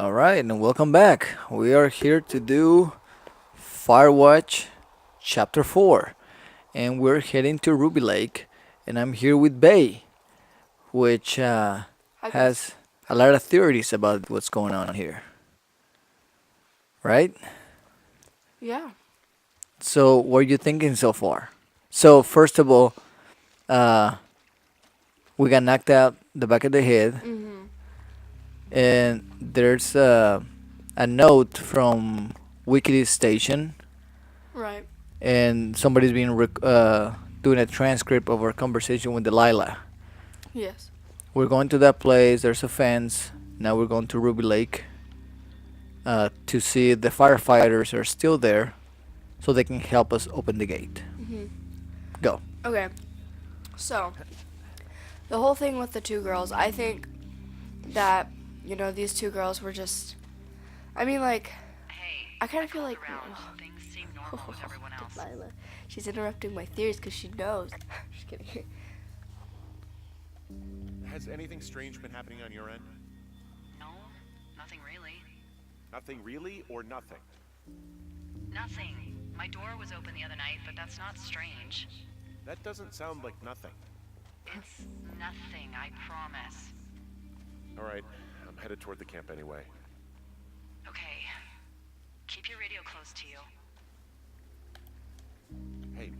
All right, and welcome back. We are here to do Firewatch Chapter 4, and we're heading to Ruby Lake, and I'm here with Bay, which Hi guys. has a lot of theories about what's going on here, right? Yeah. So, what are you thinking so far? So, first of all, uh, we got knocked out the back of the head, Mhm. and there's a note from Wiki Station Right. and somebody's been doing a transcript of our conversation with Delilah. Yes. We're going to that place. There's a fence. Now we're going to Ruby Lake to see if the firefighters are still there, so they can help us open the gate. Mhm. Go. Okay. So, the whole thing with the two girls, I think that these two girls were just. I mean, like, Hey, I kind I of feel called like. around. Things seem normal with everyone else. Delilah, she's interrupting my theories because she knows. Just kidding. Has anything strange been happening on your end? No, nothing really. Nothing really, or nothing? Nothing. My door was open the other night, but that's not strange. That doesn't sound like nothing. It's nothing, I promise. All right, I'm headed toward the camp anyway. Okay. Keep your radio close to you. Hey,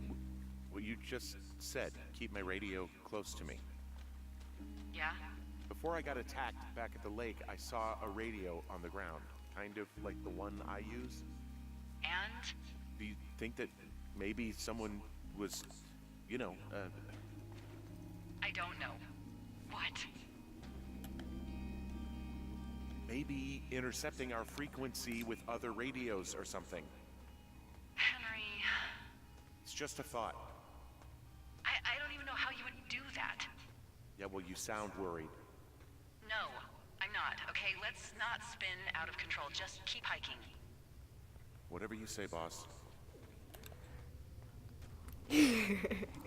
what you just said, keep my radio close to me. Yeah? Before I got attacked back at the lake, I saw a radio on the ground, kind of like the one I use. And? Do you think that maybe someone was, I don't know. What? maybe intercepting our frequency with other radios or something? Henry, It's just a thought. I don't even know how you would do that. Yeah, well, you sound worried. No, I'm not. Okay, let's not spin out of control. Just keep hiking. Whatever you say, boss.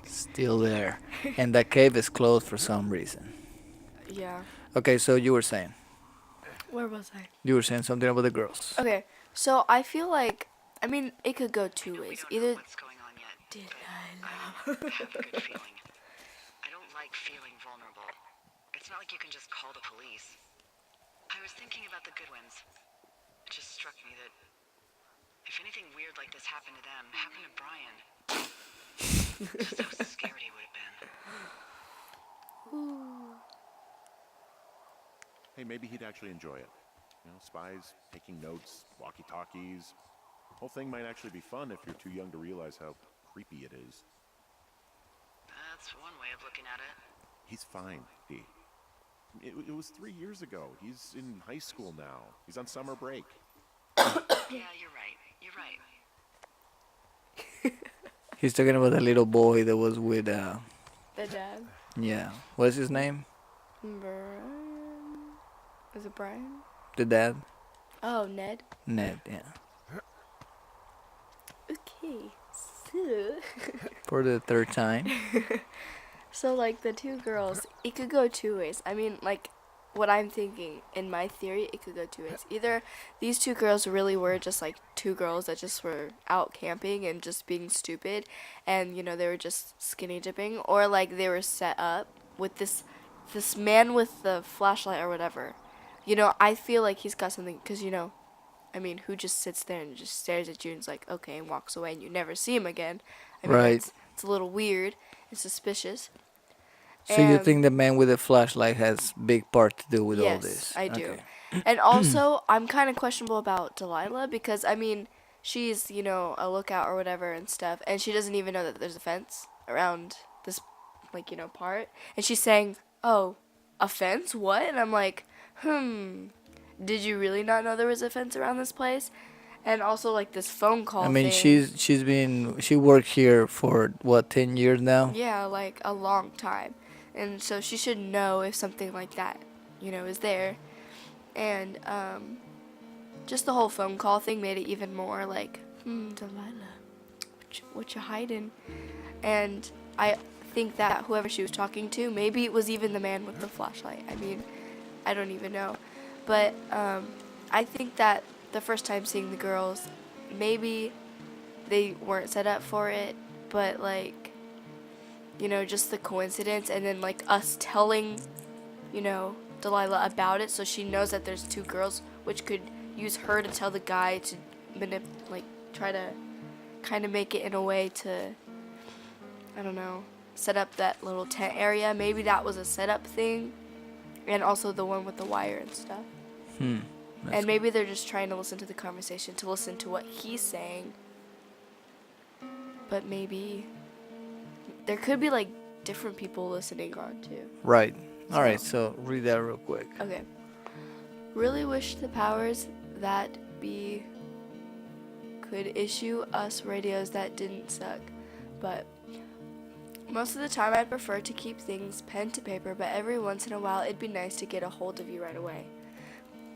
Still there. And that cave is closed for some reason. Yeah. Okay, so you were saying. Where was I? You were saying something about the girls. Okay. So I feel like. I mean, it could go two We ways. don't know Either. what's going on yet. Delilah. I have a good feeling. I don't like feeling vulnerable. It's not like you can just call the police. I was thinking about the Goodwins. It just struck me that if anything weird like this happened to them, happened to Brian, just how scared he would have been. Hey, maybe he'd actually enjoy it. Spies, taking notes, walkie-talkies. Whole thing might actually be fun if you're too young to realize how creepy it is. That's one way of looking at it. He's fine, D. It was 3 years ago. He's in high school now. He's on summer break. Yeah, you're right. You're right. He's talking about the little boy that was with, The dad. yeah. What's his name? Brian. Is it Brian? The dad? Oh, Ned. Ned, yeah. Okay. So. For the third time. So, like, the two girls, it could go two ways. I mean, like, what I'm thinking, in my theory, it could go two ways. Either these two girls really were just, like, two girls that just were out camping and just being stupid, and, they were just skinny dipping, or, like, they were set up with this man with the flashlight or whatever. I feel like he's got something, because, I mean, who just sits there and just stares at you and is like, okay, and walks away, and you never see him again? I mean, Right. it's a little weird and suspicious. So you And- think the man with the flashlight has big part to do with all yes, this? I do. Okay. And also, I'm kind of questionable about Delilah because, I mean, she's, a lookout or whatever and stuff, and she doesn't even know that there's a fence around this, like, part. And she's saying, oh, a fence? What? And I'm like, did you really not know there was a fence around this place? And also, like, this phone call I mean, thing. she worked here for what, 10 years now? Yeah, like, a long time. And so she should know if something like that, is there. And just the whole phone call thing made it even more like, Delilah, what you hiding? And I think that whoever she was talking to, maybe it was even the man with the flashlight. I mean, I don't even know. But I think that the first time seeing the girls, maybe they weren't set up for it, but like, just the coincidence, and then like us telling, Delilah about it, so she knows that there's two girls, which could use her to tell the guy to like try to kind of make it in a way to, I don't know, set up that little tent area. Maybe that was a setup thing, and also the one with the wire and stuff. That's And maybe they're just trying to listen to the conversation, to listen to what he's saying. But maybe there could be like different people listening on too. right. All right, so read that real quick. Okay. Really wish the powers that be could issue us radios that didn't suck, but most of the time I'd prefer to keep things pen to paper, but every once in a while it'd be nice to get a hold of you right away.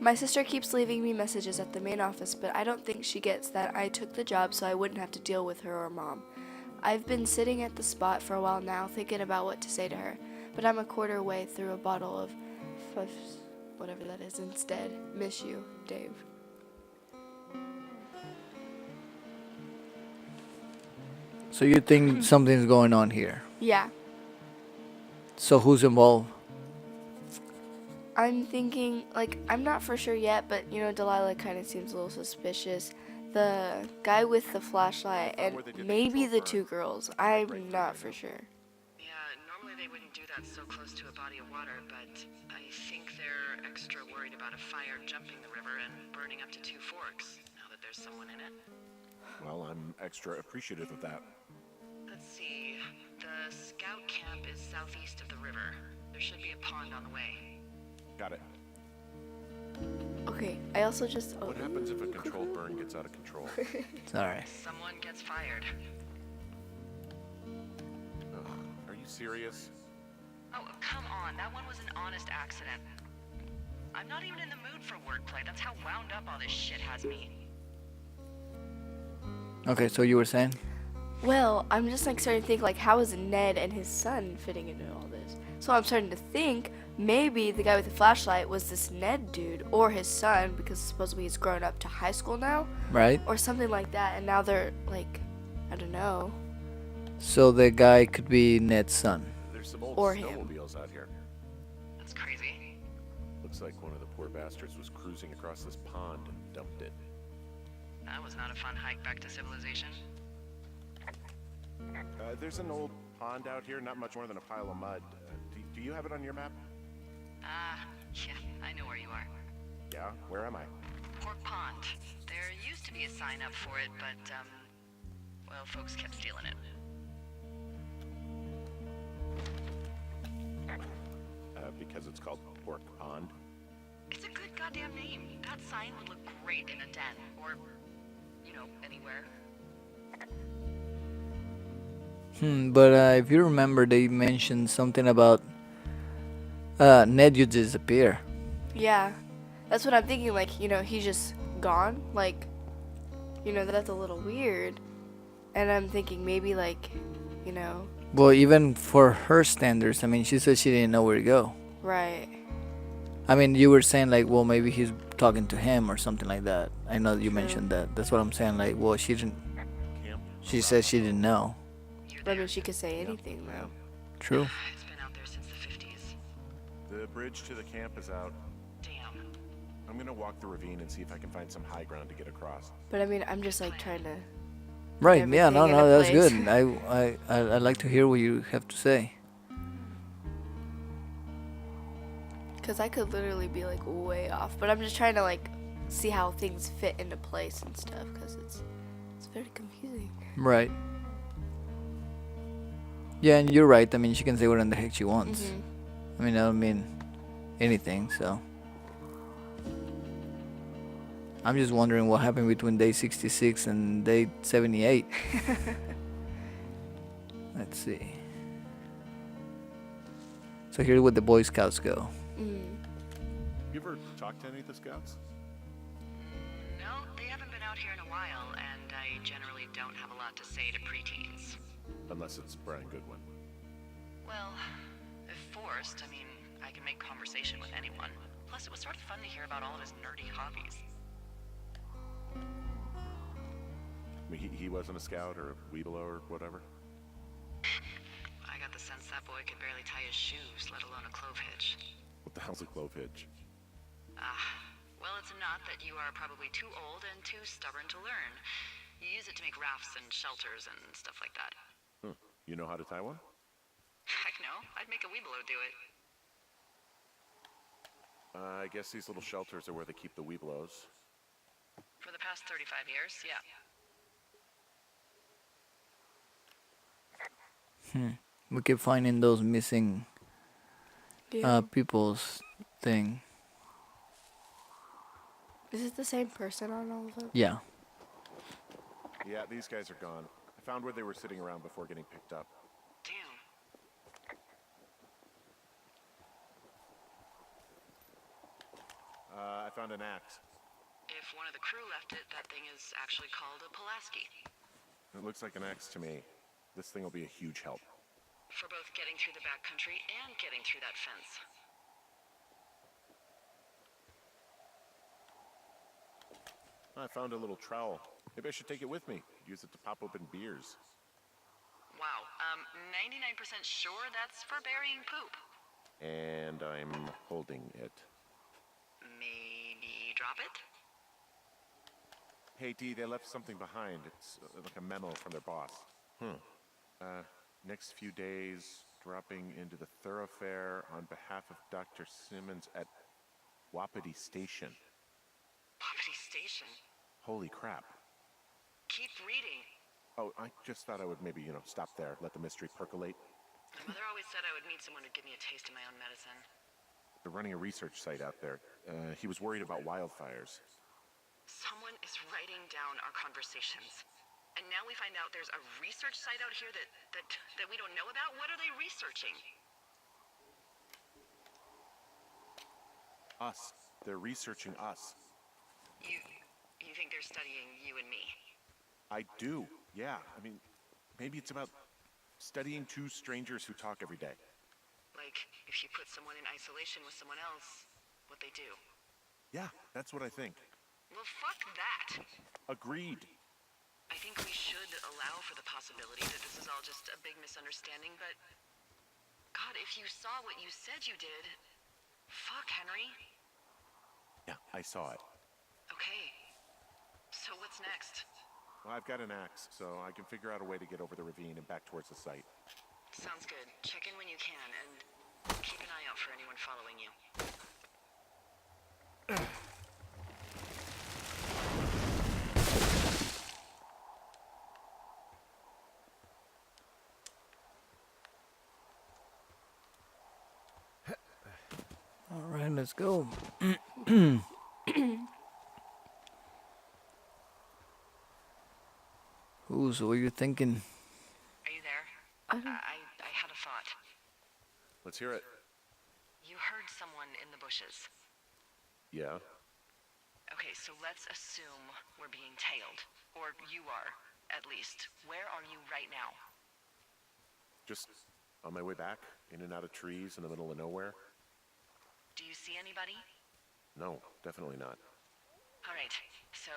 My sister keeps leaving me messages at the main office, but I don't think she gets that I took the job so I wouldn't have to deal with her or mom. I've been sitting at the spot for a while now thinking about what to say to her, but I'm a quarter way through a bottle of whatever that is instead. Miss you, Dave. So you think something's going on here? Yeah. So who's involved? I'm thinking, like, I'm not for sure yet, but, Delilah kind of seems a little suspicious. The guy with the flashlight and maybe the two girls. I'm not for sure. Yeah, normally they wouldn't do that so close to a body of water, but I think they're extra worried about a fire jumping the river and burning up to Two Forks, now that there's someone in it. Well, I'm extra appreciative of that. Let's see. The scout camp is southeast of the river. There should be a pond on the way. Got it. Okay, I also just... What happens if a controlled burn gets out of control? It's all right. Someone gets fired. Ugh, are you serious? Oh, come on. That one was an honest accident. I'm not even in the mood for wordplay. That's how wound up all this shit has me. Okay, so you were saying? Well, I'm just like starting to think, like, how is Ned and his son fitting into all this? So I'm starting to think maybe the guy with the flashlight was this Ned dude or his son, because supposedly he's grown up to high school now, Right? or something like that, and now they're like, I don't know. So the guy could be Ned's son. There's some old Or him. snowmobiles out here. That's crazy. Looks like one of the poor bastards was cruising across this pond and dumped it. That was not a fun hike back to civilization. There's an old pond out here, not much more than a pile of mud. Do you have it on your map? Yeah, I know where you are. Yeah, where am I? Pork Pond. There used to be a sign up for it, but, well, folks kept stealing it. Because it's called Pork Pond. It's a good goddamn name. That sign would look great in a den, or, anywhere. But if you remember, they mentioned something about Ned you disappear. Yeah, that's what I'm thinking, like, he's just gone, like, that's a little weird, and I'm thinking maybe, like, Well, even for her standards, I mean, she said she didn't know where to go. right. I mean, you were saying, like, well, maybe he's talking to him or something like that. I know that you True. mentioned that. That's what I'm saying, like, well, she didn't, Camp? she said she didn't know. I mean, she could say anything, though. True. It's been out there since the 50s. The bridge to the camp is out. Damn. I'm gonna walk the ravine and see if I can find some high ground to get across. But I mean, I'm just, like, trying to... Right, yeah, everything no, in no, a that's place. good. I'd like to hear what you have to say. Because I could literally be, like, way off. But I'm just trying to, like, see how things fit into place and stuff. Because it's very confusing. Right. Yeah, and you're right. I mean, she can say whatever the heck she wants. Mhm. I mean, I don't mean anything, so. I'm just wondering what happened between day 66 and day 78. Let's see. So here's where the Boy Scouts go. You ever talked to any of the scouts? No, they haven't been out here in a while, and I generally don't have a lot to say to preteens. Unless it's Brian Goodwin. Well, if forced, I mean, I can make conversation with anyone. Plus, it was sort of fun to hear about all of his nerdy hobbies. I mean, he wasn't a scout or a weeblo or whatever? I got the sense that boy could barely tie his shoes, let alone a clove hitch. What the hell's a clove hitch? Well, it's a knot that you are probably too old and too stubborn to learn. You use it to make rafts and shelters and stuff like that. You know how to tie one? Heck no, I'd make a weeblo do it. I guess these little shelters are where they keep the weeblos. For the past 35 years, yeah. We keep finding those missing Yeah. people's thing. Is it the same person on all of them? Yeah. Yeah, these guys are gone. I found where they were sitting around before getting picked up. Damn. I found an axe. If one of the crew left it, that thing is actually called a Pulaski. It looks like an axe to me. This thing will be a huge help. For both getting through the backcountry and getting through that fence. I found a little trowel. Maybe I should take it with me. Use it to pop open beers. Wow, 99% sure that's for burying poop. And I'm holding it. Maybe drop it? Hey, Dee, they left something behind. It's like a memo from their boss. Next few days, dropping into the thoroughfare on behalf of Dr. Simmons at Wapiti Station. Wapiti Station? Holy crap. Keep reading. Oh, I just thought I would maybe, stop there, let the mystery percolate. My mother always said I would meet someone who'd give me a taste of my own medicine. They're running a research site out there. He was worried about wildfires. Someone is writing down our conversations. And now we find out there's a research site out here that we don't know about? What are they researching? Us. They're researching us. You think they're studying you and me? I do, yeah. I mean, maybe it's about studying two strangers who talk every day. Like, if you put someone in isolation with someone else, what they do. Yeah, that's what I think. Well, fuck that. Agreed. I think we should allow for the possibility that this is all just a big misunderstanding, but... God, if you saw what you said you did... Fuck, Henry. Yeah, I saw it. Okay. So what's next? Well, I've got an axe, so I can figure out a way to get over the ravine and back towards the site. Sounds good. Check in when you can, and keep an eye out for anyone following you. All right, let's go. Ooh, so what are you thinking? Are you there? I don't. I had a thought. Let's hear it. You heard someone in the bushes. Yeah? Okay, so let's assume we're being tailed. Or you are, at least. Where are you right now? Just on my way back, in and out of trees in the middle of nowhere? Do you see anybody? No, definitely not. All right, so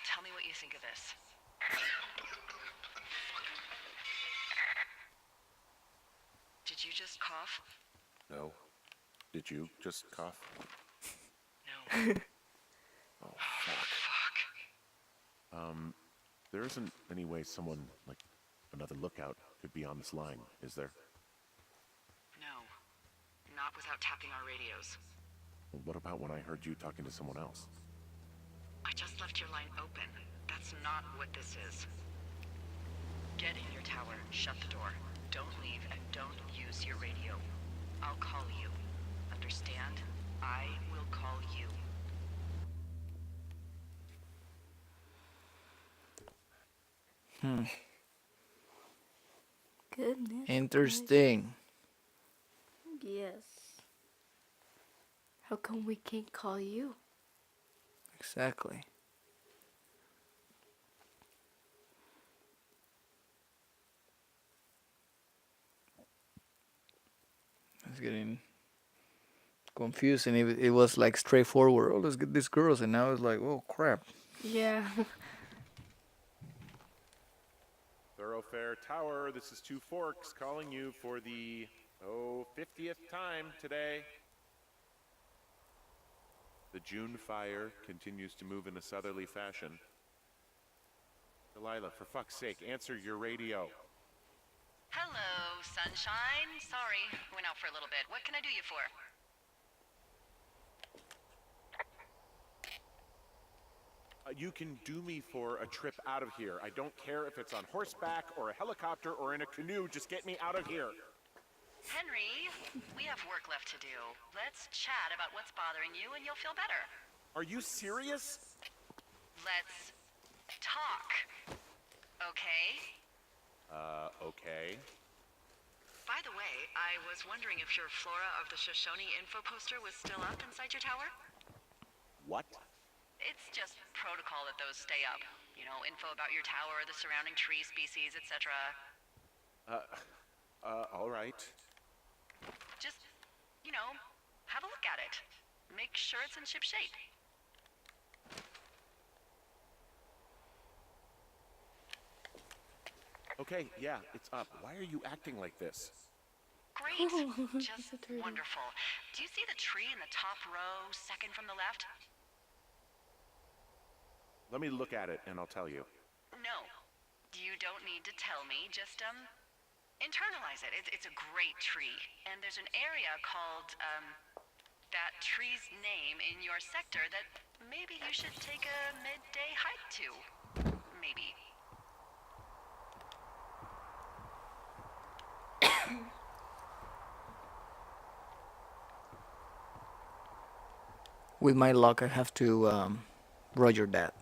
tell me what you think of this. Did you just cough? No. Did you just cough? No. Oh, fuck. Fuck. There isn't any way someone, like, another lookout could be on this line, is there? No. Not without tapping our radios. What about when I heard you talking to someone else? I just left your line open. That's not what this is. Get in your tower, shut the door. Don't leave and don't use your radio. I'll call you. Understand? I will call you. Goodness. Interesting. Yes. How come we can't call you? Exactly. It's getting confusing. It was like straightforward. Oh, let's get these girls, and now it's like, oh crap. Yeah. Thoroughfare Tower, this is Two Forks calling you for the, 50th time today. The June fire continues to move in a southerly fashion. Delilah, for fuck's sake, answer your radio. Hello, sunshine. Sorry, went out for a little bit. What can I do you for? You can do me for a trip out of here. I don't care if it's on horseback or a helicopter or in a canoe. Just get me out of here. Henry, we have work left to do. Let's chat about what's bothering you and you'll feel better. Are you serious? Let's talk. Okay? Okay. By the way, I was wondering if your Flora of the Shoshone info poster was still up inside your tower? What? It's just protocol that those stay up. You know, info about your tower, the surrounding tree species, etc. All right. Just, you know, have a look at it. Make sure it's in ship shape. Okay, yeah, it's up. Why are you acting like this? Great. Just It's a turtle. wonderful. Do you see the tree in the top row, second from the left? Let me look at it and I'll tell you. No. You don't need to tell me. Just, internalize it. It's a great tree. And there's an area called, that tree's name in your sector that maybe you should take a midday hike to. Maybe. With my luck, I have to Roger that.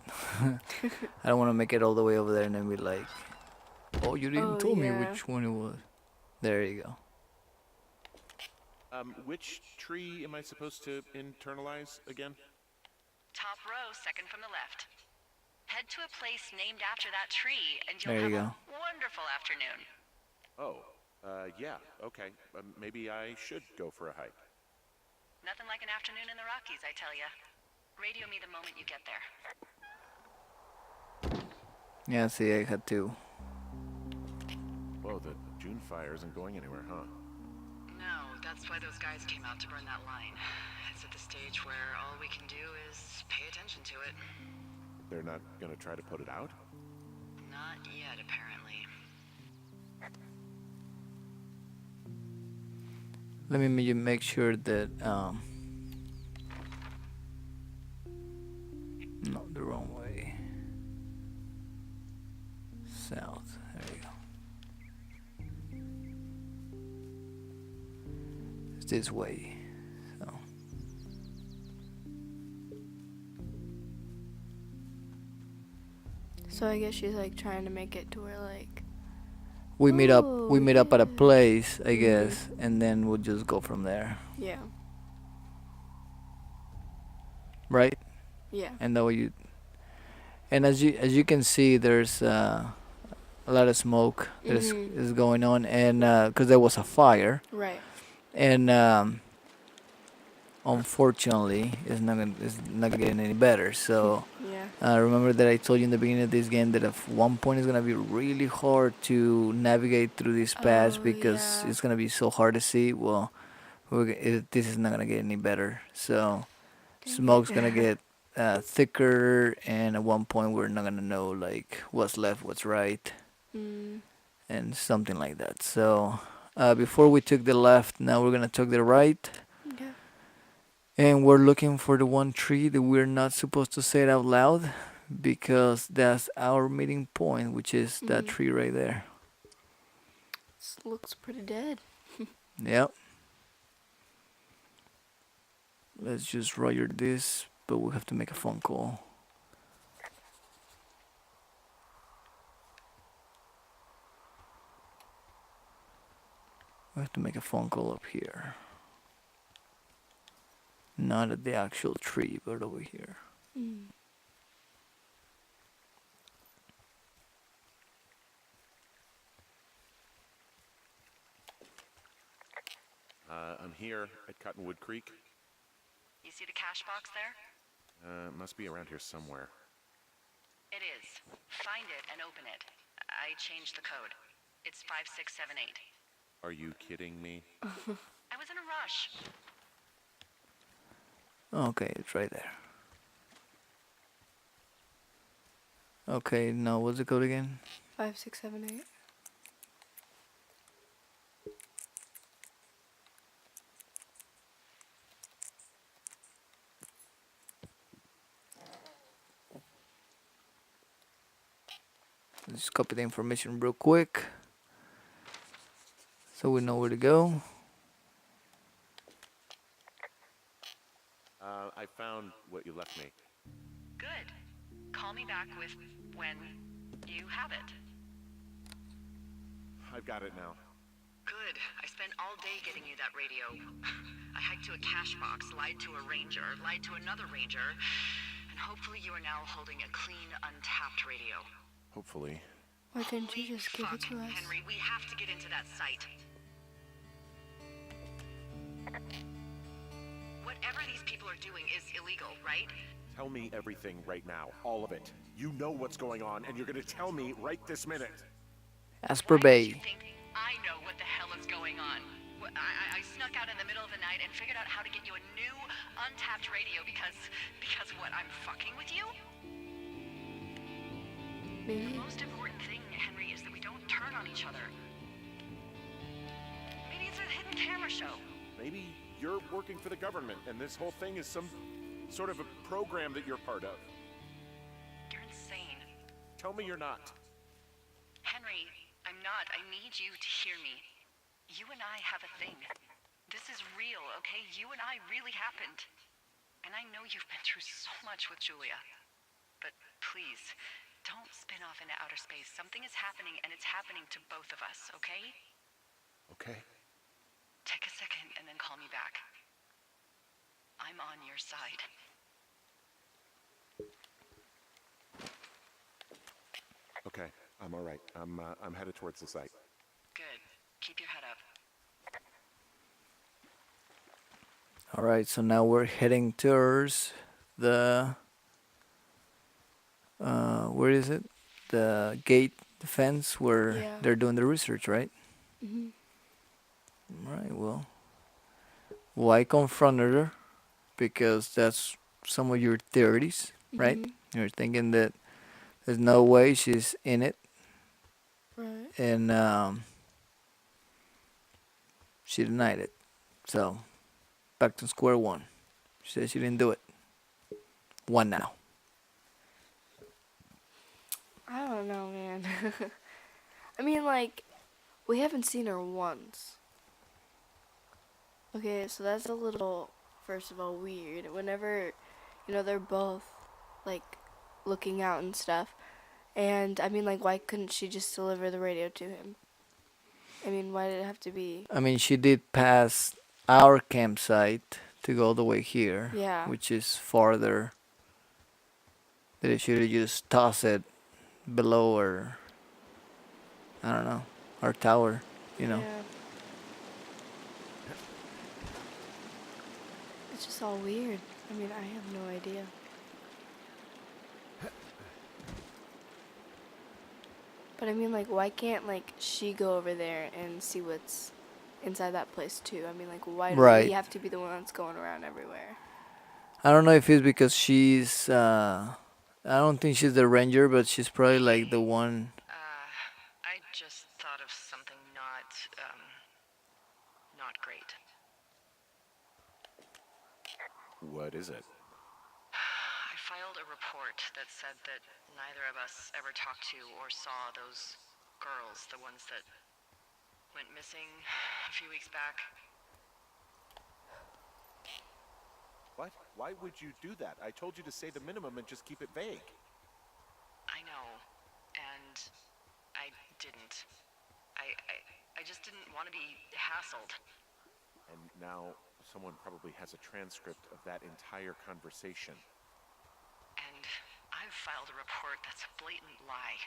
I don't want to make it all the way over there and then be like, oh, you didn't Oh, tell me yeah. which one it was. There you go. Which tree am I supposed to internalize again? Top row, second from the left. Head to a place named after that tree, and you'll There you have go. a wonderful afternoon. Oh, yeah, okay. Maybe I should go for a hike. Nothing like an afternoon in the Rockies, I tell ya. Radio me the moment you get there. Yeah, see, I had to. Whoa, the June fire isn't going anywhere, huh? No, that's why those guys came out to burn that line. It's at the stage where all we can do is pay attention to it. They're not gonna try to put it out? Not yet, apparently. Let me make sure that not the wrong way. South. There you go. It's this way. So So I guess she's like trying to make it to where like we meet up. We Oh, meet up at a yeah. place, I Mhm. guess, and then we'll just go from there, yeah. right? Yeah. And that way you. And as you can see, there's a lot of smoke that Mhm. is going on, and because there was a fire, Right. and unfortunately, it's not getting any better. So Yeah. remember that I told you in the beginning of this game that at one point it's gonna be really hard to navigate through these paths Oh, because yeah. it's gonna be so hard to see. Well, this is not gonna get any better. So Dang smoke's it. gonna get thicker, and at one point we're not gonna know like what's left, what's right, Mm. and something like that. So before we took the left, now we're gonna take the right. Yeah. And we're looking for the one tree that we're not supposed to say it out loud because that's our meeting point, which is that Mhm. tree right there. This looks pretty dead. Yep. Let's just roger this, but we have to make a phone call. We have to make a phone call up here. Not at the actual tree, but over here. Mm. I'm here at Cottonwood Creek. You see the cash box there? It must be around here somewhere. It is. Find it and open it. I changed the code. It's 5678. Are you kidding me? I was in a rush. Okay, it's right there. Okay, now what's the code again? 5678. Let's copy the information real quick so we know where to go. I found what you left me. Good. Call me back with when you have it. I've got it now. Good. I spent all day getting you that radio. I hiked to a cash box, lied to a ranger, lied to another ranger, and hopefully you are now holding a clean, untapped radio. Hopefully. Why couldn't you Holy just give it fuck, to us? Henry, we have to get into that site. Whatever these people are doing is illegal, right? Tell me everything right now. All of it. You know what's going on, and you're gonna tell me right this minute. As per Why do you Bay. think I know what the hell is going on? I snuck out in the middle of the night and figured out how to get you a new, untapped radio because what, I'm fucking with you? Maybe. The most important thing, Henry, is that we don't turn on each other. Maybe it's a hidden camera show. Maybe you're working for the government, and this whole thing is some sort of a program that you're part of. You're insane. Tell me you're not. Henry, I'm not. I need you to hear me. You and I have a thing. This is real, okay? You and I really happened. And I know you've been through so much with Julia. But please, don't spin off into outer space. Something is happening, and it's happening to both of us, okay? Okay. Take a second and then call me back. I'm on your side. Okay. I'm all right. I'm headed towards the site. Good. Keep your head up. Alright, so now we're heading towards the where is it? The gate, the fence where Yeah. they're doing the research, right? Mhm. Right, well, why confront her? Because that's some of your theories, right? Mhm. You're thinking that there's no way she's in it, Right. and she denied it. So, back to square one. She said she didn't do it. One now. I don't know, man. I mean, like, we haven't seen her once. Okay, so that's a little, first of all, weird. Whenever, they're both, like, looking out and stuff. And, I mean, like, why couldn't she just deliver the radio to him? I mean, why did it have to be? I mean, she did pass our campsite to go all the way here, Yeah. which is farther. That it should have just tossed it below our, I don't know, our tower, Yeah. It's just all weird. I mean, I have no idea. But I mean, like, why can't, like, she go over there and see what's inside that place, too? I mean, like, why do Right. we have to be the one that's going around everywhere? I don't know if it's because she's, I don't think she's the ranger, but she's probably like the one. I just thought of something not great. What is it? I filed a report that said that neither of us ever talked to or saw those girls, the ones that went missing a few weeks back. What? Why would you do that? I told you to say the minimum and just keep it vague. I know, and I didn't. I just didn't want to be hassled. And now someone probably has a transcript of that entire conversation. And I've filed a report that's a blatant lie.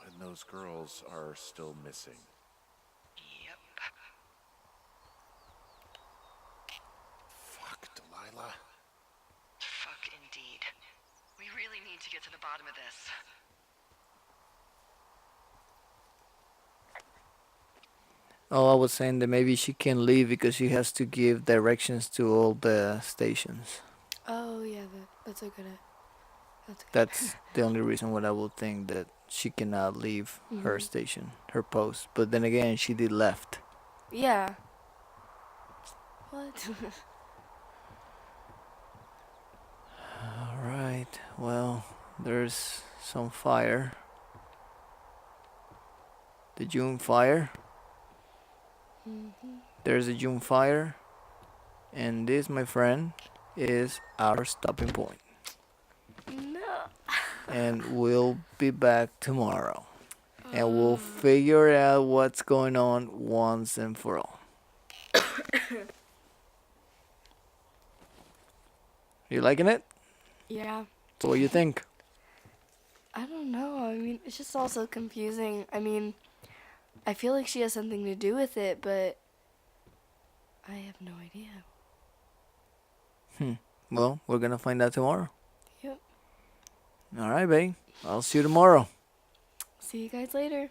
And those girls are still missing. Yep. Fucked. get to the bottom of this. Oh, I was saying that maybe she can leave because she has to give directions to all the stations. Oh yeah, that's a good. That's good. That's the only reason why I would think that she cannot leave her Mhm. station, her post. But then again, she did left. Yeah. What? All right. Well, there's some fire. The June fire. Mhm. There's a June fire, and this, my friend, is our stopping point. No. And we'll be back tomorrow, and we'll figure out what's going on once and for all. You liking it? Yeah. So what you think? I don't know. I mean, it's just also confusing. I mean, I feel like she has something to do with it, but I have no idea. Well, we're gonna find out tomorrow. Yep. All right, babe. I'll see you tomorrow. See you guys later.